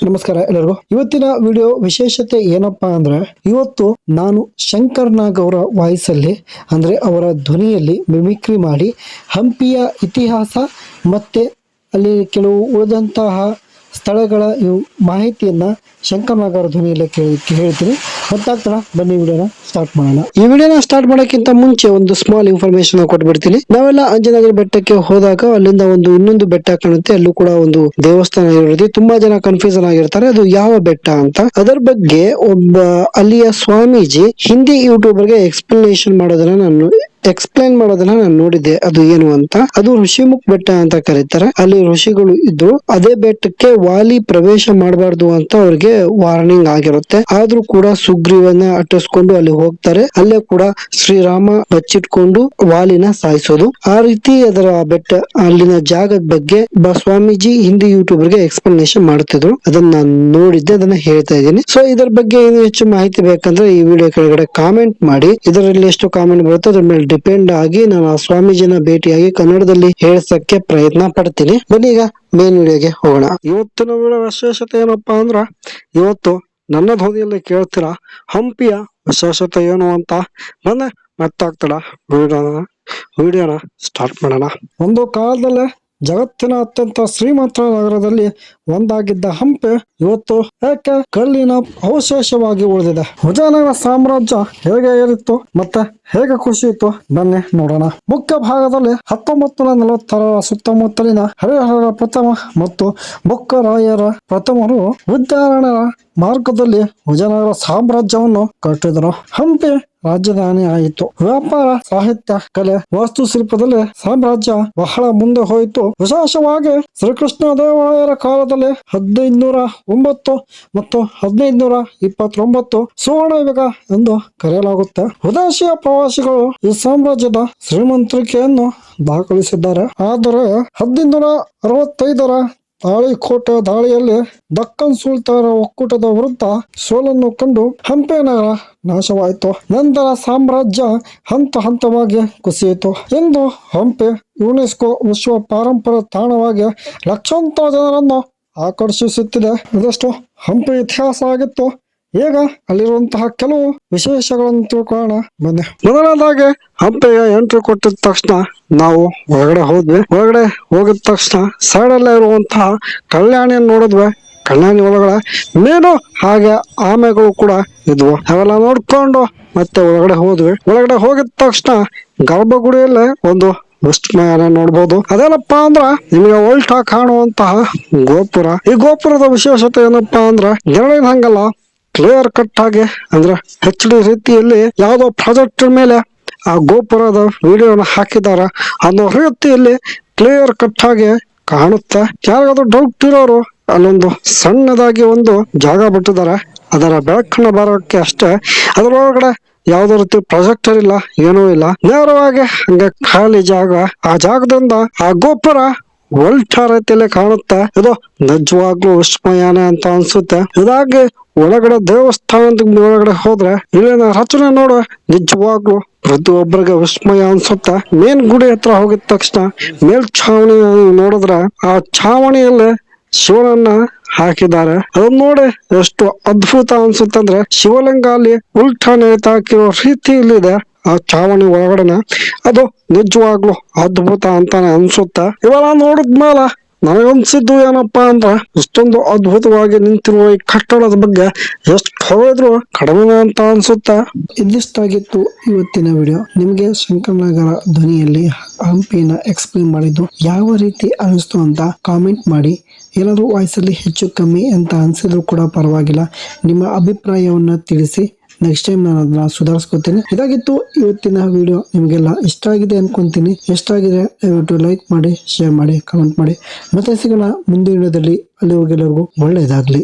ನಮಸ್ಕಾರ ಎಲ್ಲರಿಗೂ. ಇವತ್ತಿನ ವಿಡಿಯೋ ವಿಶೇಷತೆ ಏನಪ್ಪಾ ಅಂದ್ರೆ, ಇವತ್ತು ನಾನು ಶಂಕರ್ ನಾಗ್ ಅವರ ವಾಯ್ಸ್ ಅಲ್ಲಿ ಅಂದ್ರೆ ಅವರ ಧ್ವನಿಯಲ್ಲಿ ಮಿಮಿಕ್ರಿ ಮಾಡಿ ಹಂಪಿಯ ಇತಿಹಾಸ ಮತ್ತೆ ಅಲ್ಲಿ ಕೆಲವು ಉಳಿದಂತಹ ಸ್ಥಳಗಳ ಮಾಹಿತಿಯನ್ನ ಶಂಕರ್ ನಾಗ್ ಅವರ ಧ್ವನಿಯಲ್ಲಿ ಹೇಳ್ತೀನಿ. ಗೊತ್ತಾಗ್ತಾರ? ಬನ್ನಿ ವಿಡಿಯೋನ ಸ್ಟಾರ್ಟ್ ಮಾಡೋಣ. ಈ ವಿಡಿಯೋನ ಸ್ಟಾರ್ಟ್ ಮಾಡೋಕ್ಕಿಂತ ಮುಂಚೆ ಒಂದು ಸ್ಮಾಲ್ ಇನ್ಫಾರ್ಮೇಶನ್ ಕೊಟ್ಬಿಡ್ತೀನಿ. ನಾವೆಲ್ಲ ಅಂಜನಾದ್ರಿ ಬೆಟ್ಟಕ್ಕೆ ಹೋದಾಗ ಅಲ್ಲಿಂದ ಇನ್ನೊಂದು ಬೆಟ್ಟ ಕಾಣುತ್ತೆ. ಅಲ್ಲೂ ಕೂಡ ಒಂದು ದೇವಸ್ಥಾನ ಇರುತ್ತೆ. ತುಂಬಾ ಜನ ಕನ್ಫ್ಯೂಷನ್ ಆಗಿರ್ತಾರೆ, ಅದು ಯಾವ ಬೆಟ್ಟ ಅಂತ. ಅದರ ಬಗ್ಗೆ ಒಬ್ಬ ಅಲ್ಲಿಯ ಸ್ವಾಮೀಜಿ ಹಿಂದಿ ಯೂಟ್ಯೂಬರ್ಗೆ ಎಕ್ಸ್ಪ್ಲೈನ್ ಮಾಡೋದನ್ನ ನಾನು ನೋಡಿದ್ದೆ. ಅದು ಏನು ಅಂತ, ಅದು ಋಷಿಮುಖ್ ಬೆಟ್ಟ ಅಂತ ಕರೀತಾರೆ. ಅಲ್ಲಿ ಋಷಿಗಳು ಇದ್ರು. ಅದೇ ಬೆಟ್ಟಕ್ಕೆ ವಾಲಿ ಪ್ರವೇಶ ಮಾಡಬಾರ್ದು ಅಂತ ಅವ್ರಿಗೆ ವಾರ್ನಿಂಗ್ ಆಗಿರುತ್ತೆ. ಆದ್ರೂ ಕೂಡ ಸುಗ್ರೀವನ್ನ ಅಟ್ಟಿಸ್ಕೊಂಡು ಅಲ್ಲಿ ಹೋಗ್ತಾರೆ. ಅಲ್ಲೇ ಕೂಡ ಶ್ರೀರಾಮ ಬಚ್ಚಿಟ್ಕೊಂಡು ವಾಲಿನ ಸಾಯಿಸೋದು. ಆ ರೀತಿ ಅದರ ಬೆಟ್ಟ ಅಲ್ಲಿನ ಜಾಗದ ಬಗ್ಗೆ ಸ್ವಾಮೀಜಿ ಹಿಂದಿ ಯೂಟ್ಯೂಬರ್ಗೆ ಎಕ್ಸ್ಪ್ಲನೇಷನ್ ಮಾಡ್ತಿದ್ರು. ಅದನ್ನ ನಾನು ನೋಡಿದ್ದೆ, ಅದನ್ನ ಹೇಳ್ತಾ ಇದ್ದೀನಿ. ಸೊ ಇದರ ಬಗ್ಗೆ ಏನು ಹೆಚ್ಚು ಮಾಹಿತಿ ಬೇಕಂದ್ರೆ ಈ ವಿಡಿಯೋ ಕೆಳಗಡೆ ಕಾಮೆಂಟ್ ಮಾಡಿ. ಇದರಲ್ಲಿ ಎಷ್ಟು ಕಾಮೆಂಟ್ ಬರುತ್ತೋ ಅದ್ರ ಮೇಲೆ ಡಿಪೆಂಡ್ ಆಗಿ ನಾನು ಆ ಸ್ವಾಮೀಜಿನ ಭೇಟಿಯಾಗಿ ಕನ್ನಡದಲ್ಲಿ ಹೇಳ್ಸಕ್ಕೆ ಪ್ರಯತ್ನ ಪಡ್ತೀನಿ. ಬನ್ನಿ ಈಗ ಮೇನ್ ವಿಡಿಯೋಗೆ ಹೋಗೋಣ. ಇವತ್ತಿನ ವಿಡಿಯೋ ವಿಶೇಷತೆ ಏನಪ್ಪಾ ಅಂದ್ರ, ಇವತ್ತು ನನ್ನ ಧ್ವನಿಯಲ್ಲಿ ಕೇಳ್ತೀರಾ ಹಂಪಿಯ ವಿಶೇಷತೆ ಏನು ಅಂತ. ಬಂದ ಗೊತ್ತಾಗ್ತಡ. ವಿಡಿಯೋನ ಸ್ಟಾರ್ಟ್ ಮಾಡೋಣ. ಒಂದು ಕಾಲದಲ್ಲೇ ಜಗತ್ತಿನ ಅತ್ಯಂತ ಶ್ರೀಮಂತ ನಗರದಲ್ಲಿ ಒಂದಾಗಿದ್ದ ಹಂಪಿ ಇವತ್ತು ಯಾಕೆ ಕಲ್ಲಿನ ಅವಶೇಷವಾಗಿ ಉಳಿದಿದೆ? ವಿಜಯನಗರ ಸಾಮ್ರಾಜ್ಯ ಹೇಗೆ ಏರಿತ್ತು ಮತ್ತೆ ಹೇಗೆ ಕುಸಿಯಿತು ಬನ್ನಿ ನೋಡೋಣ. ಮುಖ್ಯ ಭಾಗದಲ್ಲಿ 1940ರ ಸುತ್ತಮುತ್ತಲಿನ ಹರಿಹರರ ಪ್ರಥಮ ಮತ್ತು ಬುಕ್ಕರಾಯರ ಪ್ರಥಮರು ವಿದ್ಯಾರಣ್ಯರ ಮಾರ್ಗದಲ್ಲಿ ವಿಜಯನಗರ ಸಾಮ್ರಾಜ್ಯವನ್ನು ಕಟ್ಟಿದರು. ಹಂಪಿ ರಾಜಧಾನಿ ಆಯಿತು. ವ್ಯಾಪಾರ, ಸಾಹಿತ್ಯ, ಕಲೆ, ವಾಸ್ತುಶಿಲ್ಪದಲ್ಲಿ ಸಾಮ್ರಾಜ್ಯ ಬಹಳ ಮುಂದೆ ಹೋಯಿತು. ವಿಶೇಷವಾಗಿ ಶ್ರೀಕೃಷ್ಣ ದೇವರಾಯರ ಕಾಲದಲ್ಲಿ 1509 ಮತ್ತು 1529 ಸುವರ್ಣ ಯುಗ ಎಂದು ಕರೆಯಲಾಗುತ್ತೆ. ವಿದೇಶಿಯ ಪ್ರವಾಸಿಗಳು ಈ ಸಾಮ್ರಾಜ್ಯದ ಶ್ರೀಮಂತಿಕೆಯನ್ನು ದಾಖಲಿಸಿದ್ದಾರೆ. ಆದರೆ 1565ರ ತಾಳಿಕೋಟೆ ದಾಳಿಯಲ್ಲಿ ದಕ್ಕನ್ ಸುಲ್ತಾನರ ಒಕ್ಕೂಟದ ವಿರುದ್ಧ ಸೋಲನ್ನು ಕಂಡು ಹಂಪಿ ನಗರ ನಾಶವಾಯಿತು. ನಂತರ ಸಾಮ್ರಾಜ್ಯ ಹಂತ ಹಂತವಾಗಿ ಕುಸಿಯಿತು. ಇಂದು ಹಂಪಿ ಯುನೆಸ್ಕೋ ವಿಶ್ವ ಪಾರಂಪರ್ಯ ತಾಣವಾಗಿ ಲಕ್ಷಾಂತರ ಜನರನ್ನು ಆಕರ್ಷಿಸುತ್ತಿದೆ. ಇದಷ್ಟು ಹಂಪಿ ಇತಿಹಾಸ ಆಗಿತ್ತು. ಈಗ ಅಲ್ಲಿರುವಂತಹ ಕೆಲವು ವಿಶೇಷಗಳನ್ನು ತಿಳ್ಕೊಳ್ಳೋಣ ಬನ್ನಿ. ಮೊದಲನೇದಾಗಿ ಹಂಪಿಗೆ ಎಂಟ್ರಿ ಕೊಟ್ಟಿದ ತಕ್ಷಣ ನಾವು ಹೊರಗಡೆ ಹೋದ್ವಿ. ಹೊರಗಡೆ ಹೋಗಿದ ತಕ್ಷಣ ಸೈಡ್ ಅಲ್ಲೇ ಇರುವಂತಹ ಕಲ್ಯಾಣಿಯನ್ನು ನೋಡಿದ್ವಿ. ಕಲ್ಯಾಣಿ ಒಳಗಡೆ ಮೀನು ಹಾಗೆ ಆಮೆಗಳು ಕೂಡ ಇದ್ವು. ಅವೆಲ್ಲ ನೋಡ್ಕೊಂಡು ಮತ್ತೆ ಒಳಗಡೆ ಹೋದ್ವಿ. ಒಳಗಡೆ ಹೋಗಿದ ತಕ್ಷಣ ಗರ್ಭಗುಡಿಯಲ್ಲೇ ಒಂದು ವಿಸ್ಮಯನ ನೋಡ್ಬೋದು. ಅದೇನಪ್ಪಾ ಅಂದ್ರ ನಿಮಗೆ ಒಲ್ಟಾ ಕಾಣುವಂತಹ ಗೋಪುರ. ಈ ಗೋಪುರದ ವಿಶೇಷತೆ ಏನಪ್ಪಾ ಅಂದ್ರ ಎರಡನೇದು ಹಂಗಲ್ಲ, ಕ್ಲಿಯರ್ ಕಟ್ ಆಗಿ ಅಂದ್ರೆ HD ರೀತಿಯಲ್ಲಿ ಯಾವ್ದೋ ಪ್ರಾಜೆಕ್ಟ್ ಮೇಲೆ ಆ ಗೋಪುರದ ವಿಡಿಯೋನ ಹಾಕಿದಾರ. ಅನ್ನೋ ರೀತಿಯಲ್ಲಿ ಕ್ಲಿಯರ್ ಕಟ್ ಆಗಿ ಕಾಣುತ್ತೆ. ಯಾರಿಗಾದ್ರೂ ಡೌಟ್ ಇರೋರು ಅಲ್ಲೊಂದು ಸಣ್ಣದಾಗಿ ಒಂದು ಜಾಗ ಬಿಟ್ಟಿದ್ದಾರೆ. ಅದರ ಬೆಳಕನ್ನ ಬರೋಕ್ಕೆ ಅಷ್ಟೇ. ಅದರೊಳಗಡೆ ಯಾವ್ದೋ ರೀತಿ ಪ್ರೊಜೆಕ್ಟರ್ ಇಲ್ಲ, ಏನೂ ಇಲ್ಲ. ನೇರವಾಗಿ ಹಂಗೆ ಖಾಲಿ ಜಾಗ. ಆ ಜಾಗದಿಂದ ಆ ಗೋಪುರ ಒಲ್ಟಾ ರೀತಿಯಲ್ಲಿ ಕಾಣುತ್ತೆ. ಇದು ನಿಜವಾಗ್ಲೂ ವಿಸ್ಮಯನ ಅಂತ ಅನ್ಸುತ್ತೆ. ಇದಾಗಿ ಒಳಗಡೆ ದೇವಸ್ಥಾನದ ಒಳಗಡೆ ಹೋದ್ರೆ ಇಲ್ಲಿನ ರಚನೆ ನೋಡುವ ನಿಜವಾಗ್ಲೂ ಪ್ರತಿಯೊಬ್ಬರಿಗೆ ವಿಸ್ಮಯ ಅನ್ಸುತ್ತೆ. ಮೇನ್ ಗುಡಿ ಹತ್ರ ಹೋಗಿದ ತಕ್ಷಣ ಮೇಲ್ಛಾವಣಿ ನೋಡಿದ್ರೆ ಆ ಛಾವಣಿಯಲ್ಲಿ ಶಿವನನ್ನ ಹಾಕಿದ್ದಾರೆ. ಅದನ್ನ ನೋಡಿ ಎಷ್ಟು ಅದ್ಭುತ ಅನ್ಸುತ್ತೆ ಅಂದ್ರೆ, ಶಿವಲಿಂಗ ಅಲ್ಲಿ ಉಲ್ಟಾ ನೇತಾಕಿರೋ ರೀತಿಯಲ್ಲಿದೆ ಆ ಛಾವಣಿ ಒಳಗಡೆನೆ. ಅದು ನಿಜವಾಗ್ಲು ಅದ್ಭುತ ಅಂತಾನೆ ಅನ್ಸುತ್ತೆ. ಇವೆಲ್ಲ ನೋಡಿದ್ಮೇಲೆ ನನಗನ್ಸಿದ್ದು ಏನಪ್ಪಾ ಅಂದ್ರೆ, ಇಷ್ಟೊಂದು ಅದ್ಭುತವಾಗಿ ನಿಂತಿರುವ ಈ ಕಟ್ಟಡದ ಬಗ್ಗೆ ಎಷ್ಟು ಹೊಗಳಿದ್ರು ಕಡಿಮೆ ಅಂತ ಅನ್ಸುತ್ತೆ. ಇದಿಷ್ಟಾಗಿತ್ತು ಇವತ್ತಿನ ವಿಡಿಯೋ. ನಿಮ್ಗೆ ಶಂಕರ್ ನಾಗರ ಧ್ವನಿಯಲ್ಲಿ ಹಂಪಿನ ಎಕ್ಸ್ಪ್ಲೇನ್ ಮಾಡಿದ್ದು ಯಾವ ರೀತಿ ಅನಿಸ್ತು ಅಂತ ಕಾಮೆಂಟ್ ಮಾಡಿ. ಏನಾದ್ರು ವಾಯ್ಸಲ್ಲಿ ಹೆಚ್ಚು ಕಮ್ಮಿ ಅಂತ ಅನ್ಸಿದ್ರು ಕೂಡ ಪರವಾಗಿಲ್ಲ, ನಿಮ್ಮ ಅಭಿಪ್ರಾಯವನ್ನ ತಿಳಿಸಿ. ನೆಕ್ಸ್ಟ್ ಟೈಮ್ ನಾನು ಅದನ್ನ ಸುಧಾರಿಸ್ಕೊತೀನಿ. ಇದಾಗಿತ್ತು ಇವತ್ತಿನ ವಿಡಿಯೋ. ನಿಮಗೆಲ್ಲ ಇಷ್ಟ ಆಗಿದೆ ಅನ್ಕೊಂತೀನಿ. ಇಷ್ಟ ಆಗಿದೆ ದಯವಿಟ್ಟು ಲೈಕ್ ಮಾಡಿ, ಶೇರ್ ಮಾಡಿ, ಕಮೆಂಟ್ ಮಾಡಿ. ಮತ್ತೆ ಸಿಗೋಣ ಮುಂದಿನ ವಿಡಿಯೋದಲ್ಲಿ. ಅಲ್ಲಿವರೆಗೂ ಎಲ್ಲರಿಗೂ ಒಳ್ಳೆಯದಾಗ್ಲಿ.